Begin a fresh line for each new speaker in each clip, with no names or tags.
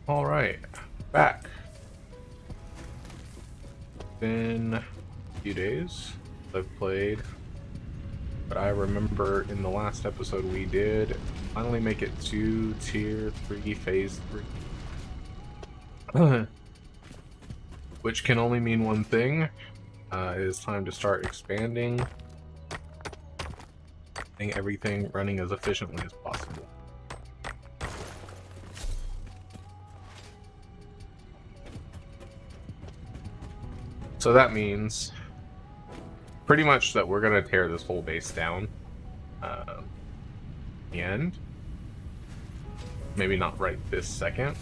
All right, back. Been a few days I've played, but I remember in the last episode we did finally make it to Tier 3, Phase 3. Which can only mean one thing. It is time to start expanding, getting everything running as efficiently as possible. So that means pretty much that we're going to tear this whole base down in the end. Maybe not right this second.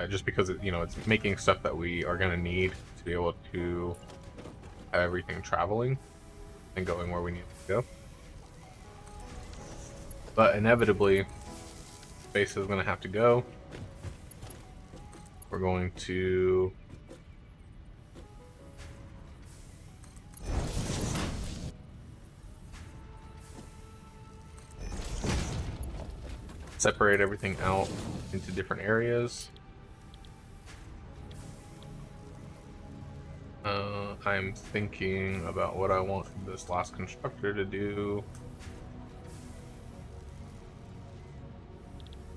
Just because it's making stuff that we are going to need to be able to have everything traveling and going where we need to go. But inevitably, base is going to have to go. We're going to separate everything out into different areas. I'm thinking about what I want this last constructor to do.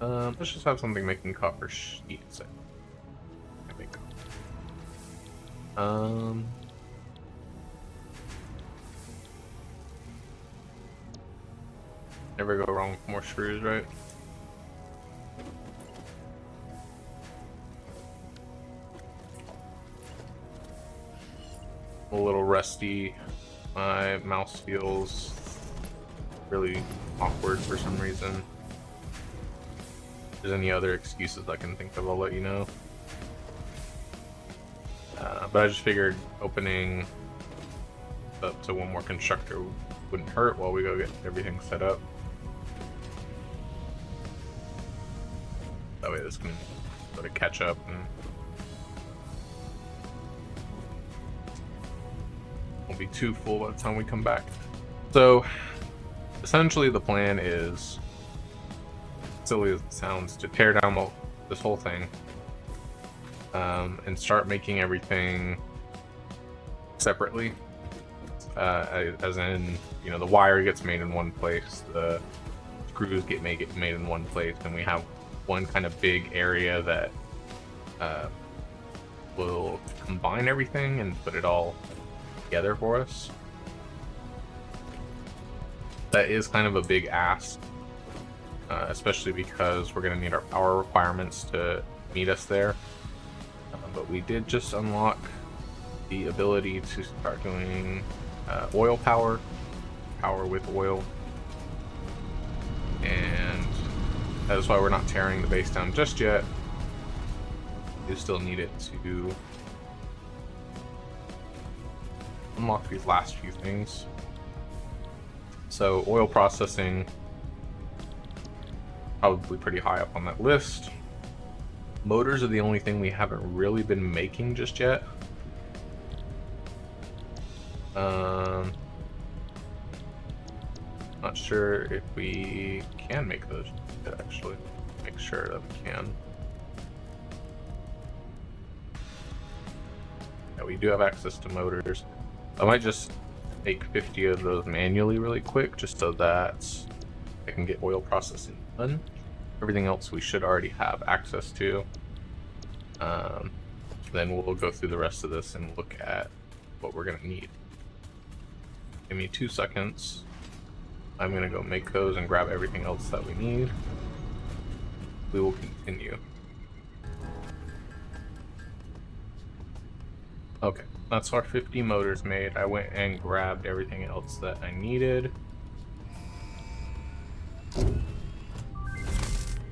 Let's just have something making copper sheets. I think. Never go wrong with more screws, right? A little rusty. My mouse feels really awkward for some reason. If there's any other excuses I can think of, I'll let you know. But I just figured opening up to one more constructor wouldn't hurt while we go get everything set up. That way this can sort of catch up and won't be too full by the time we come back. So essentially the plan is, silly as it sounds, to tear down this whole thing and start making everything separately. As in, the wire gets made in one place, the screws get made in one place, and we have one kind of big area that will combine everything and put it all together for us. That is kind of a big ask, especially because we're going to need our power requirements to meet us there. But we did just unlock the ability to start doing oil power with oil, and that's why we're not tearing the base down just yet. You still need it to unlock these last few things. So oil processing, probably pretty high up on that list. Motors are the only thing we haven't really been making just yet. Not sure if we can make those yet, actually. Make sure that we can. Yeah, we do have access to motors. I might just make 50 of those manually really quick, just so that I can get oil processing done. Everything else we should already have access to. Then we'll go through the rest of this and look at what we're going to need. Give me 2 seconds. I'm going to go make those and grab everything else that we need. We will continue. Okay, that's our 50 motors made. I went and grabbed everything else that I needed.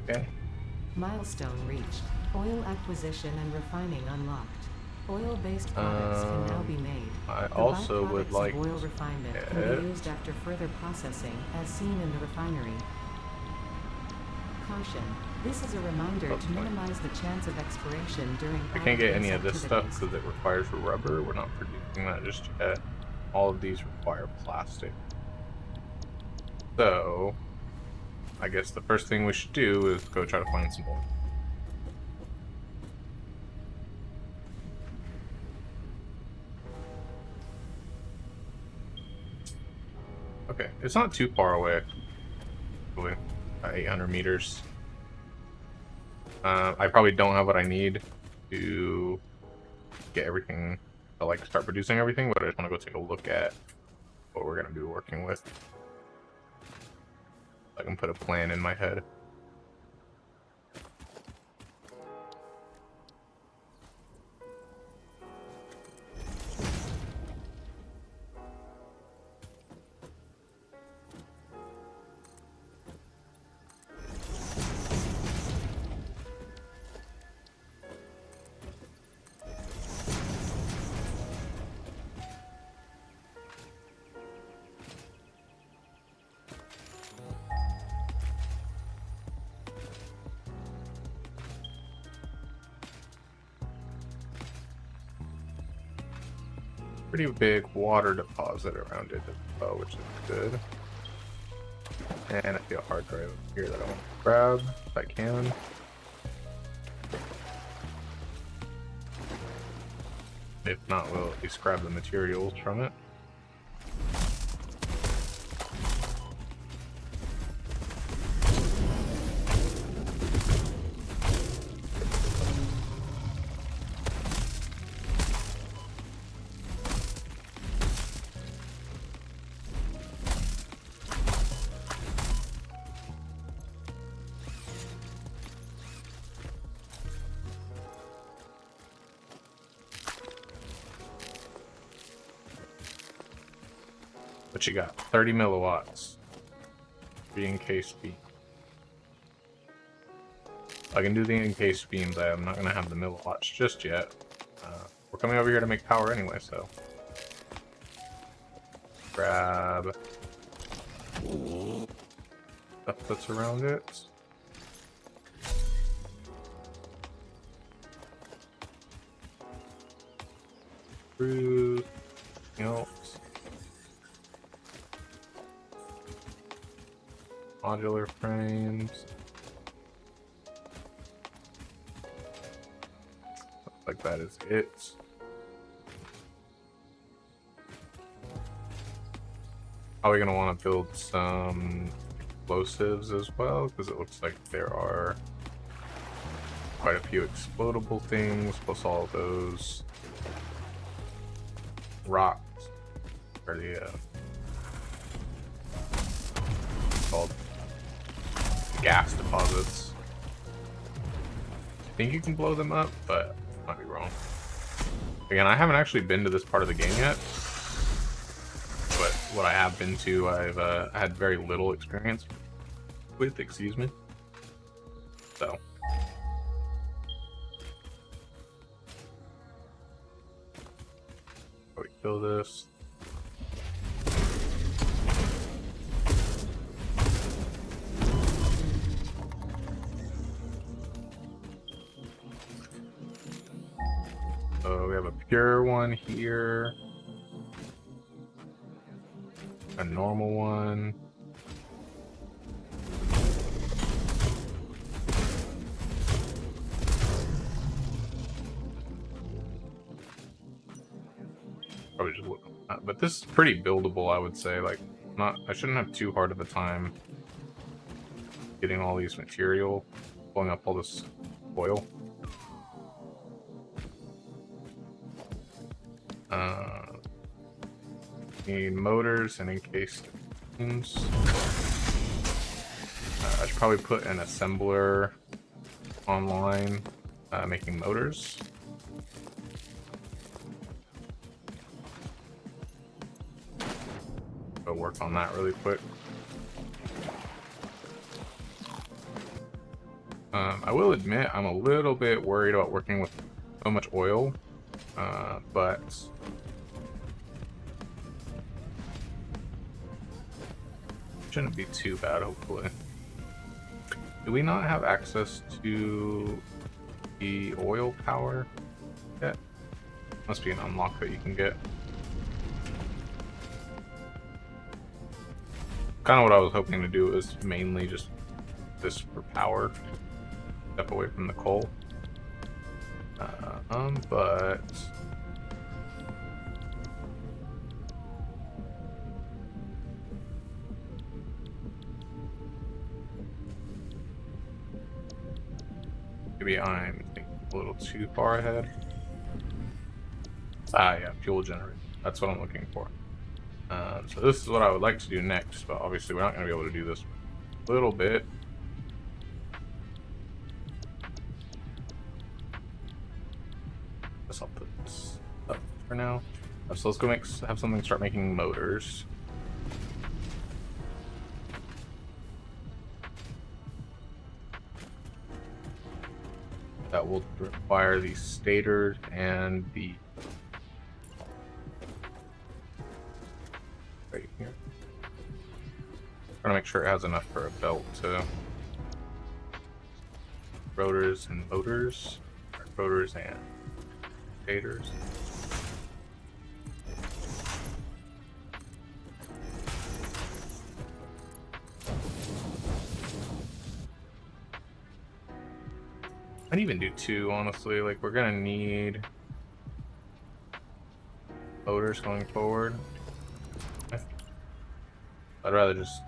Okay.
Milestone reached. Oil acquisition and refining unlocked. Oil-based products can now be made.
I
The
also would
byproducts
like
of oil refinement can be used after further processing, as seen in the refinery. Caution. This is a reminder to minimize the chance of expiration during
I can't get any
base
of this stuff
activities.
because it requires rubber. We're not producing that just yet. All of these require plastic. So I guess the first thing we should do is go try to find some oil. Okay, it's not too far away. About 800 meters. I probably don't have what I need to get everything to like start producing everything, but I just want to go take a look at what we're gonna be working with. I can put a plan in my head. Pretty big water deposit around it as well, which is good. And I see a hard drive here that I want to grab if I can. If not, we'll at least grab the materials from it. But you got 30 milliwatts. 3 encased beam. I can do the encased beams. I'm not going to have the milliwatts just yet. We're coming over here to make power anyway, so. Grab stuff that's around it. Fruit. Else. Modular frames. Looks like that is it. Probably gonna want to build some explosives as well, because it looks like there are quite a few explodable things, plus all those rocks, or the called gas deposits. I think you can blow them up, but I might be wrong. Again, I haven't actually been to this part of the game yet, but what I have been to, I've had very little experience with, excuse me. So. We kill this. So we have a pure one here, a normal one, probably just look, but this is pretty buildable, I would say. Like, I shouldn't have too hard of a time getting all these material, pulling up all this oil. Need motors and encased beams. I should probably put an assembler online making motors. Go work on that really quick. I will admit I'm a little bit worried about working with so much oil, but shouldn't be too bad, hopefully. Do we not have access to the oil power yet? Must be an unlock that you can get. Kind of what I was hoping to do is mainly just this for power. Step away from the coal. But maybe I'm thinking a little too far ahead. Yeah, fuel generator. That's what I'm looking for. So this is what I would like to do next, but obviously we're not going to be able to do this a little bit. Guess I'll put this up for now. So let's go have something start making motors. That will require the stators and the right here. Trying to make sure it has enough for a belt to rotors and motors, or rotors and stators. I'd even do 2, honestly. Like, we're gonna need motors going forward. I'd rather just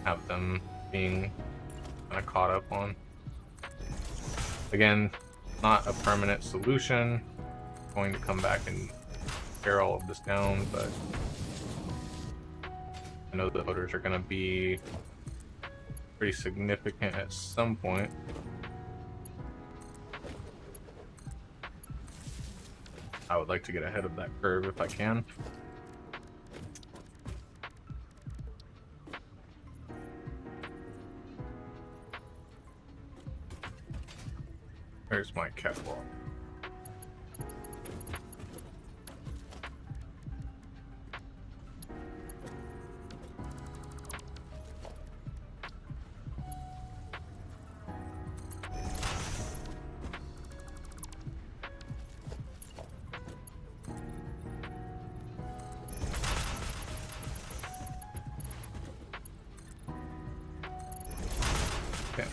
have them being kind of caught up on. Again, not a permanent solution. I'm going to come back and tear all of this down, but I know the motors are going to be pretty significant at some point. I would like to get ahead of that curve if I can. There's my catwalk. Okay.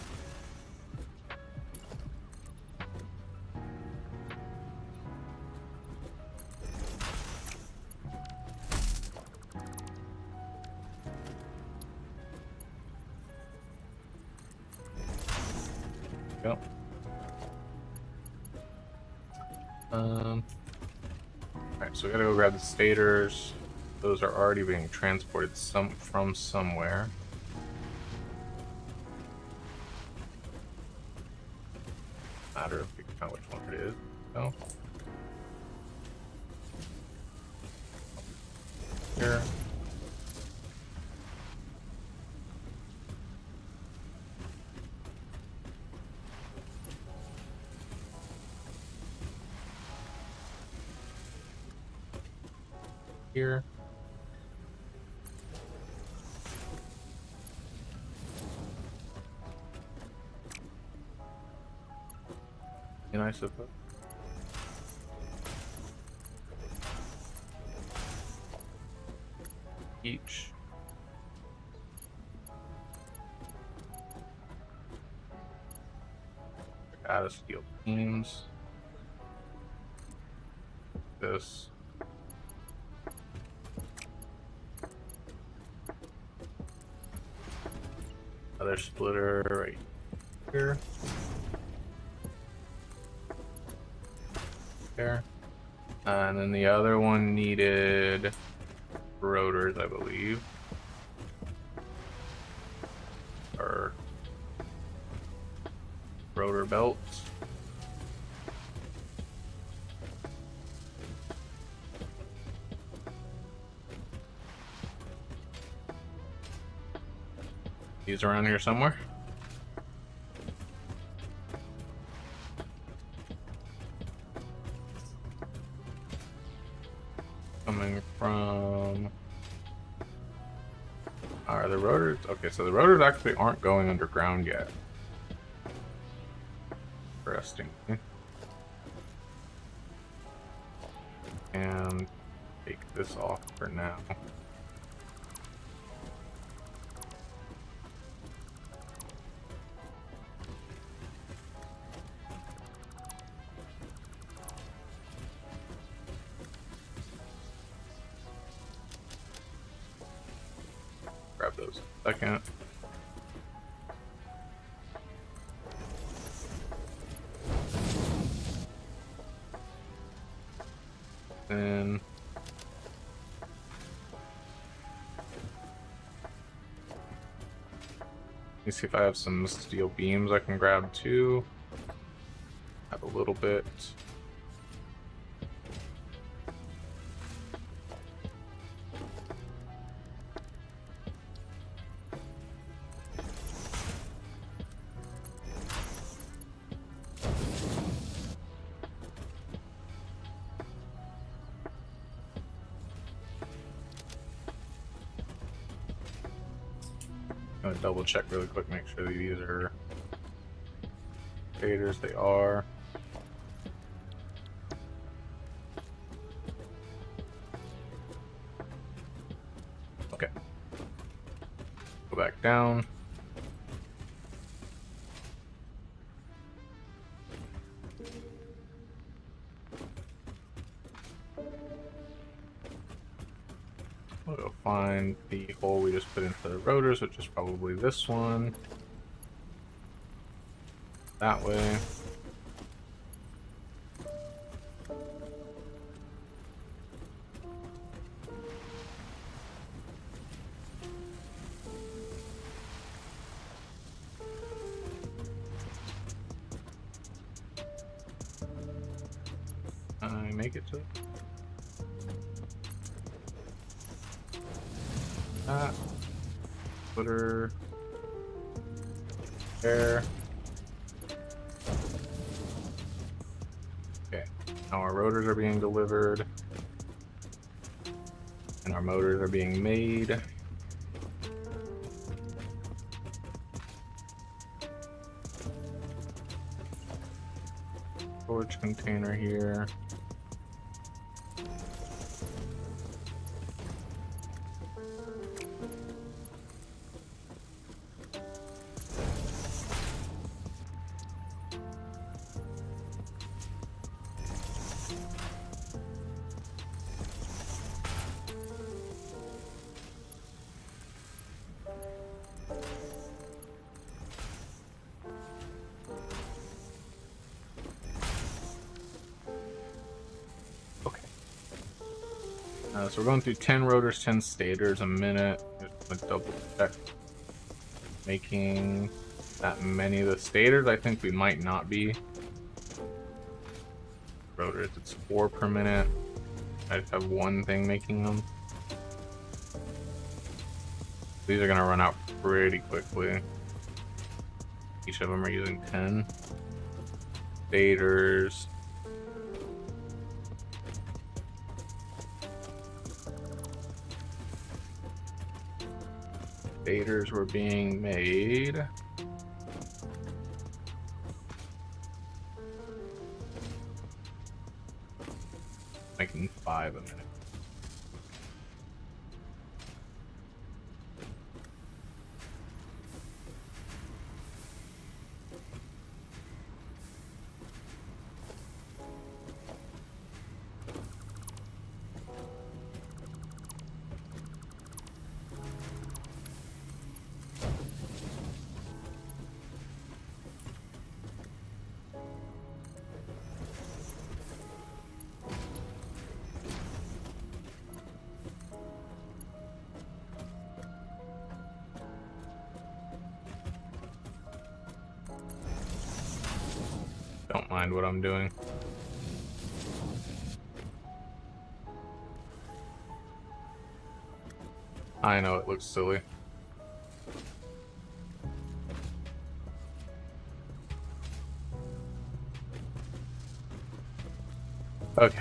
Go. Alright, so we gotta go grab the stators. Those are already being transported from somewhere. Matter of figuring out which one it is. So here. Here. And I suppose. Each. Out of steel beams. This. Another splitter right here. There. And then the other one needed rotors, I believe. Or rotor belts. These around here somewhere. Coming from... Are the rotors? Okay, so the rotors actually aren't going underground yet. Interesting. And take this off for now. those in a second. Then let me see if I have some steel beams I can grab too. Have a little bit. I'm gonna double check really quick, make sure that these are faders. They are. Okay. Go back down. We'll go find the hole we just put into the rotors, which is probably this one. That way. I make it to that. Footer. There. Okay. Now our rotors are being delivered. And our motors are being made. Storage container here. So we're going through 10 rotors, 10 stators a minute. Just gonna double check making that many of the stators. I think we might not be. Rotors, it's 4 per minute. I just have one thing making them. These are gonna run out pretty quickly. Each of them are using 10. Stators. Stators were being made. Making 5 a minute. Don't mind what I'm doing. I know it looks silly. Okay.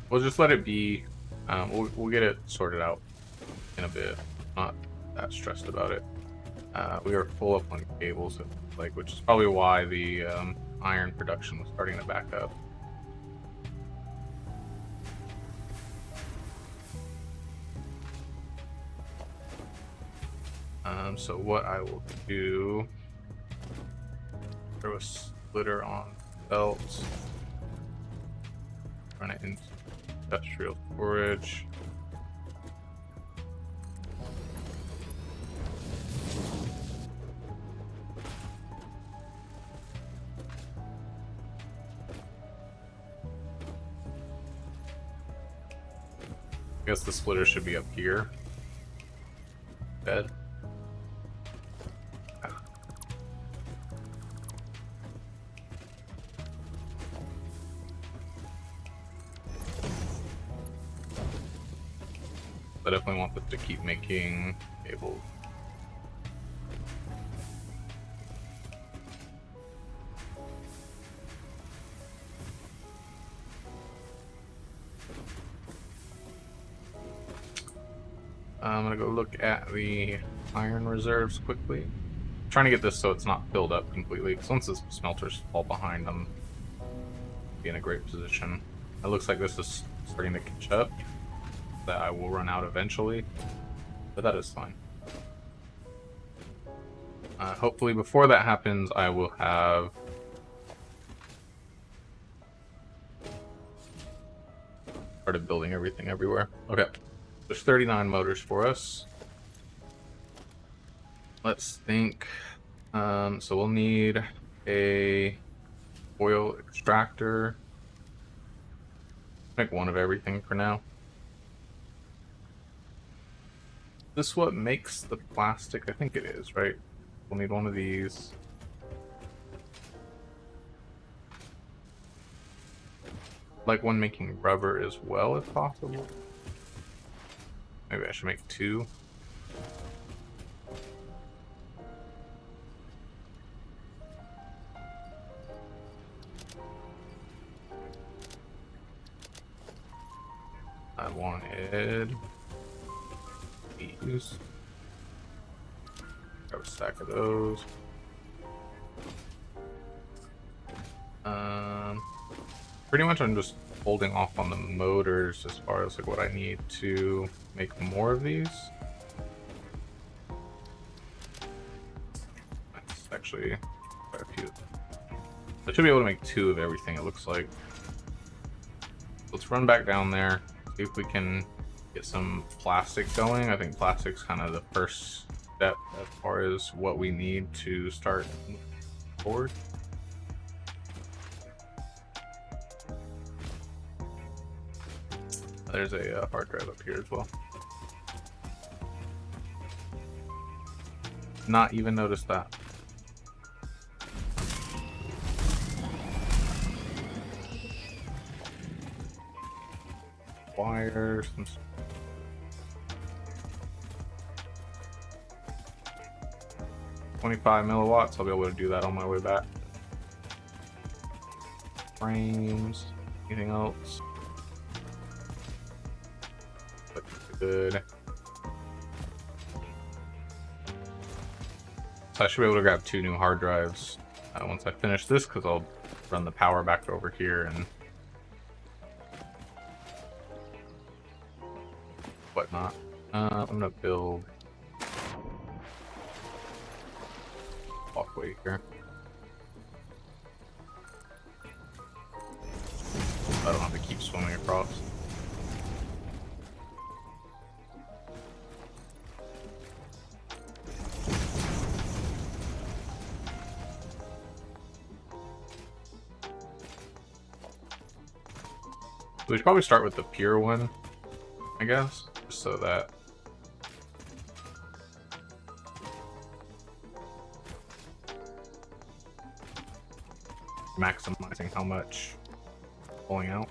We'll just let it be. We'll get it sorted out in a bit. Not that stressed about it. We are full up on cables, which is probably why the iron production was starting to back up. So what I will do, throw a splitter on belts, run it into industrial storage. I guess the splitter should be up here. Dead. I definitely want this to keep making cables. I'm gonna go look at the iron reserves quickly. I'm trying to get this so it's not filled up completely, because once the smelters fall behind them, be in a great position. It looks like this is starting to catch up, that I will run out eventually, but that is fine. Hopefully before that happens, I will have started building everything everywhere. Okay, there's 39 motors for us. Let's think. So we'll need a oil extractor. Make one of everything for now. Is this what makes the plastic? I think it is, right? We'll need one of these. Like one making rubber as well, if possible. Maybe I should make two. I wanted these. Grab a stack of those. Pretty much I'm just holding off on the motors as far as like what I need to make more of these. That's actually quite a few. I should be able to make two of everything, it looks like. Let's run back down there, see if we can get some plastic going. I think plastic's kind of the first step as far as what we need to start moving forward. There's a hard drive up here as well. Not even noticed that. Wires. 25 milliwatts. I'll be able to do that on my way back. Frames. Anything else? Good. So I should be able to grab 2 new hard drives once I finish this, because I'll run the power back over here and whatnot. I'm gonna build walkway here. I don't have to keep swimming across. We should probably start with the pure one, I guess, just so that maximizing how much pulling out.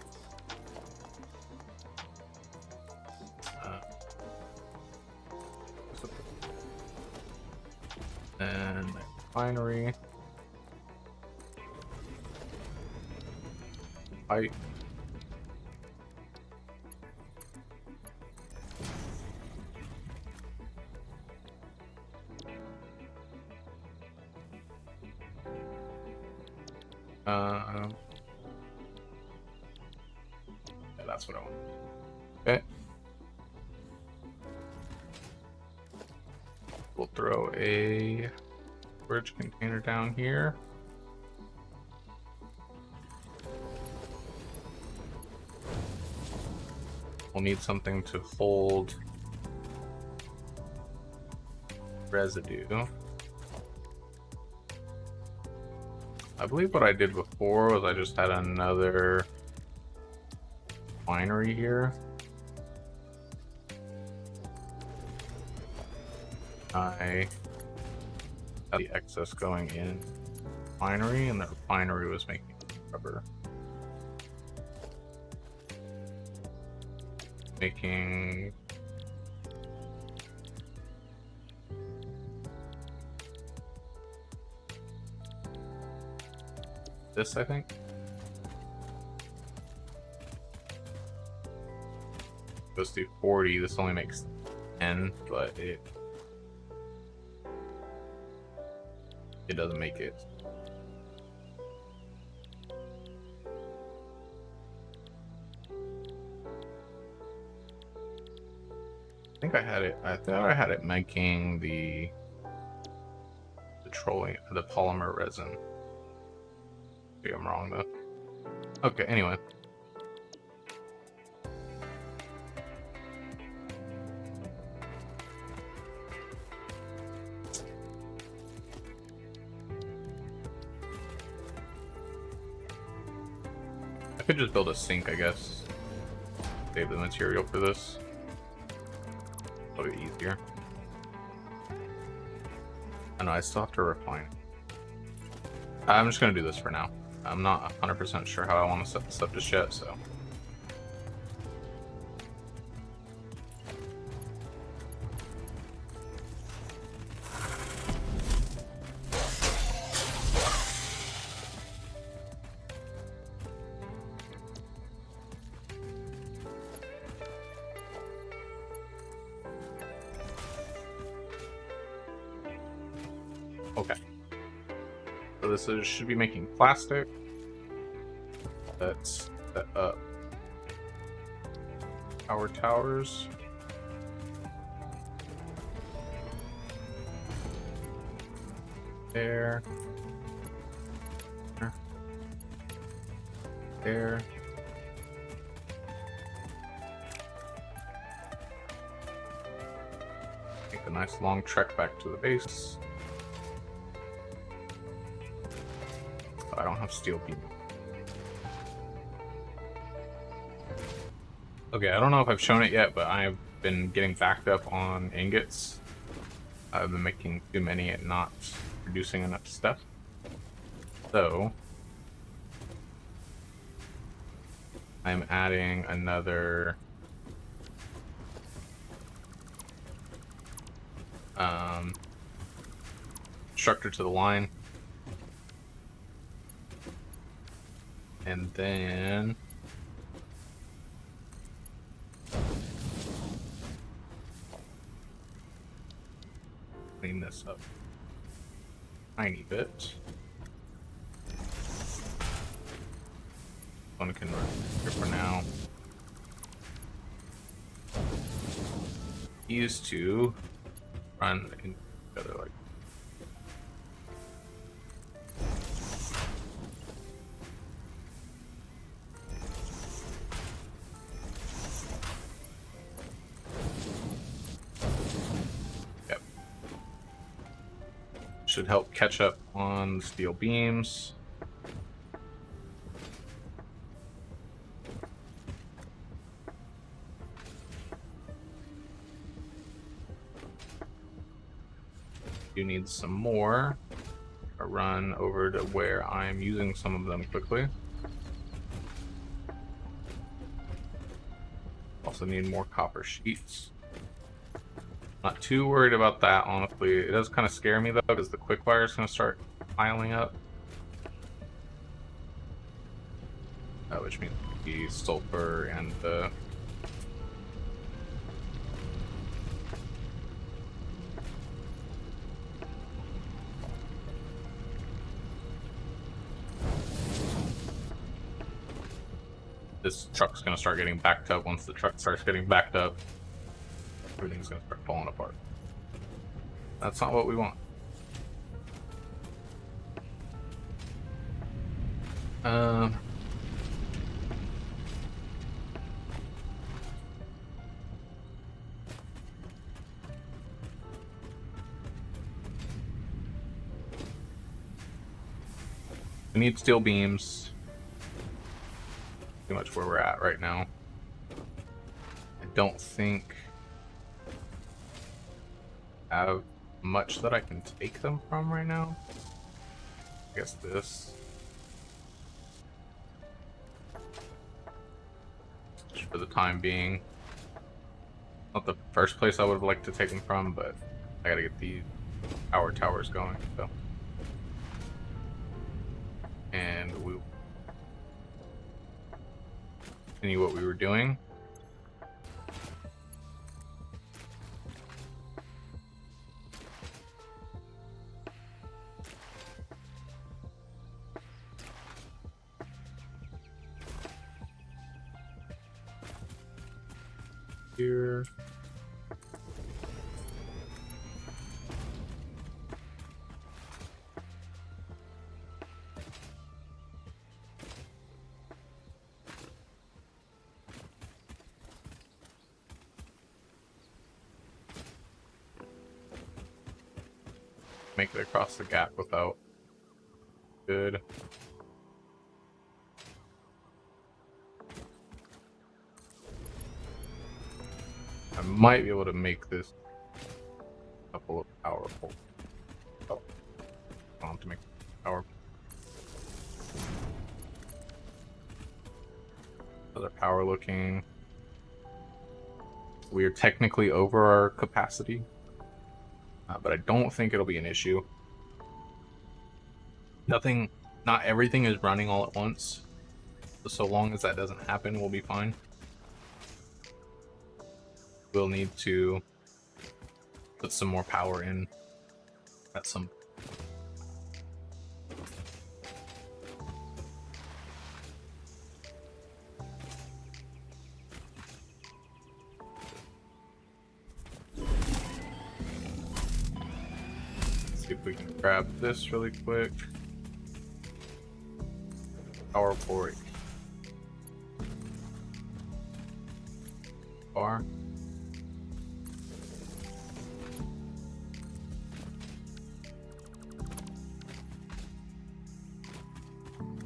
And refinery. Pipe. Yeah, that's what I want. Okay. We'll throw a storage container down here. We'll need something to hold residue. I believe what I did before was I just had another winery here. I had the excess going in refinery, and the refinery was making rubber. Making this, I think. Let's do 40. This only makes 10, but it doesn't make it. I think I had it. I thought I had it making the polymer resin. Maybe I'm wrong though. Okay. Anyway. I could just build a sink, I guess. Save the material for this. A little bit easier. I know, I still have to refine. I'm just gonna do this for now. I'm not 100% sure how I want to set this up just yet, so. Okay. So this should be making plastic. Let's set up our towers. There. There. Make a nice long trek back to the base. I don't have steel beam. Okay, I don't know if I've shown it yet, but I've been getting backed up on ingots. I've been making too many and not producing enough stuff. So I'm adding another structure to the line. And then clean this up a tiny bit. One can run here for now. These two run together like. Should help catch up on steel beams. You need some more. I'll run over to where I'm using some of them quickly. Also need more copper sheets. Not too worried about that, honestly. It does kind of scare me though, because the quickfire is going to start piling up. Which means the sulfur and the this truck's going to start getting backed up. Once the truck starts getting backed up, everything's going to start falling apart. That's not what we want. We need steel beams. Pretty much where we're at right now. I don't think I have much that I can take them from right now. I guess this. Just for the time being. Not the first place I would have liked to take them from, but I gotta get these power towers going, so. And we continue what we were doing. Here. Make it across the gap without good. I might be able to make this a couple of powerful. Oh, I want to make power. Other power looking. We are technically over our capacity, but I don't think it'll be an issue. Not everything is running all at once. So long as that doesn't happen, we'll be fine. We'll need to put some more power in at some. See if we can grab this really quick. Power port. Bar.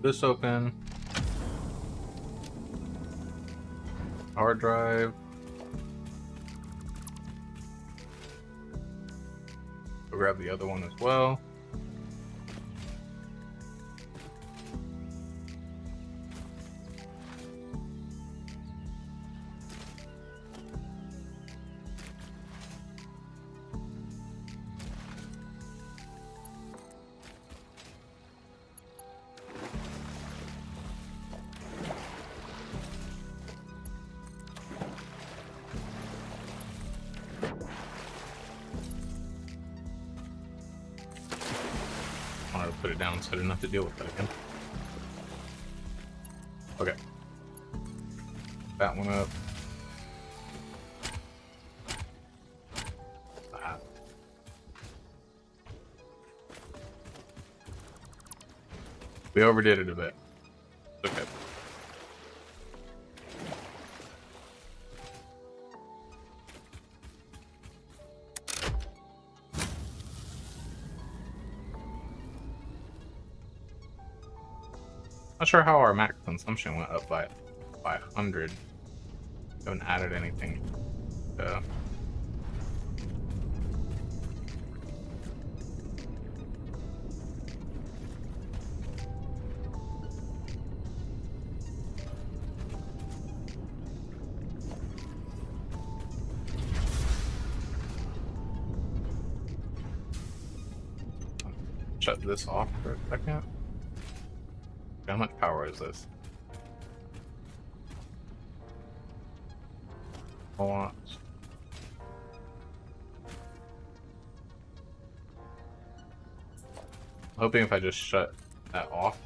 This open. Hard drive. We'll grab the other one as well. Put it down so I didn't have to deal with that again. Okay. That one up. We overdid it a bit. Okay. Not sure how our max consumption went up by 100. Haven't added anything. Shut this off for a second. How much power is this? A lot. I'm hoping if I just shut that off,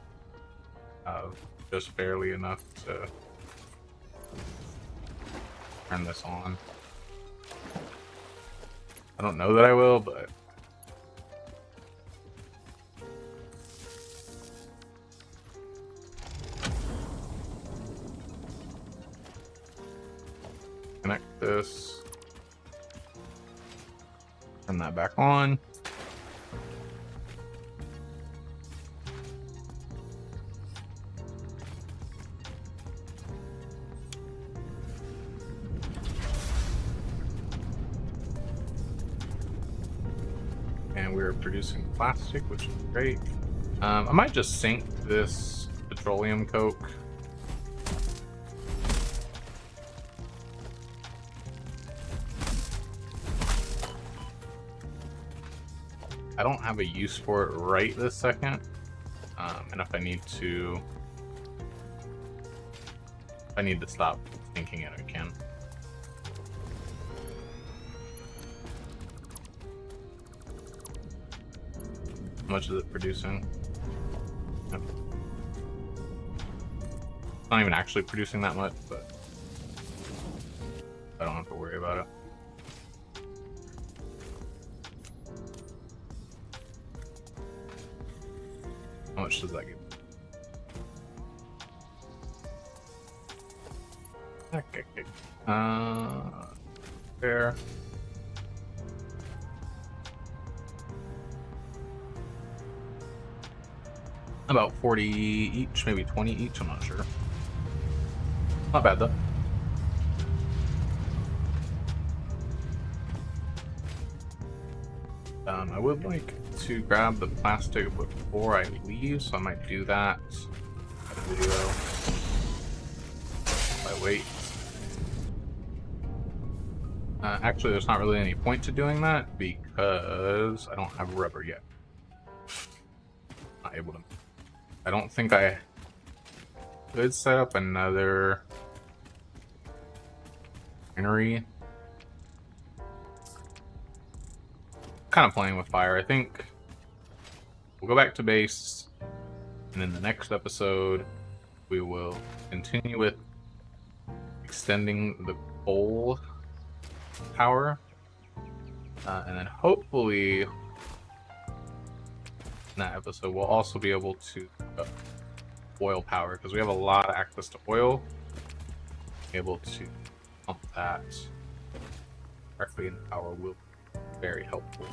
just barely enough to turn this on. I don't know that I will, but connect this, turn that back on. and we're producing plastic, which is great. I might just sink this petroleum coke. I don't have a use for it right this second, and if I need to stop thinking it, I can. How much is it producing? It's not even actually producing that much, but I don't have to worry about it. How much does that give? Okay. There. About 40 each, maybe 20 each, I'm not sure. Not bad though. I would like to grab the plastic before I leave, so I might do that at a video. If I wait. Actually, there's not really any point to doing that because I don't have rubber yet. Not able to. I don't think I could set up another winery. Kind of playing with fire. I think we'll go back to base, and in the next episode, we will continue with extending the coal power, and then hopefully in that episode we'll also be able to oil power, because we have a lot of access to oil. Able to pump that directly into power will be very helpful.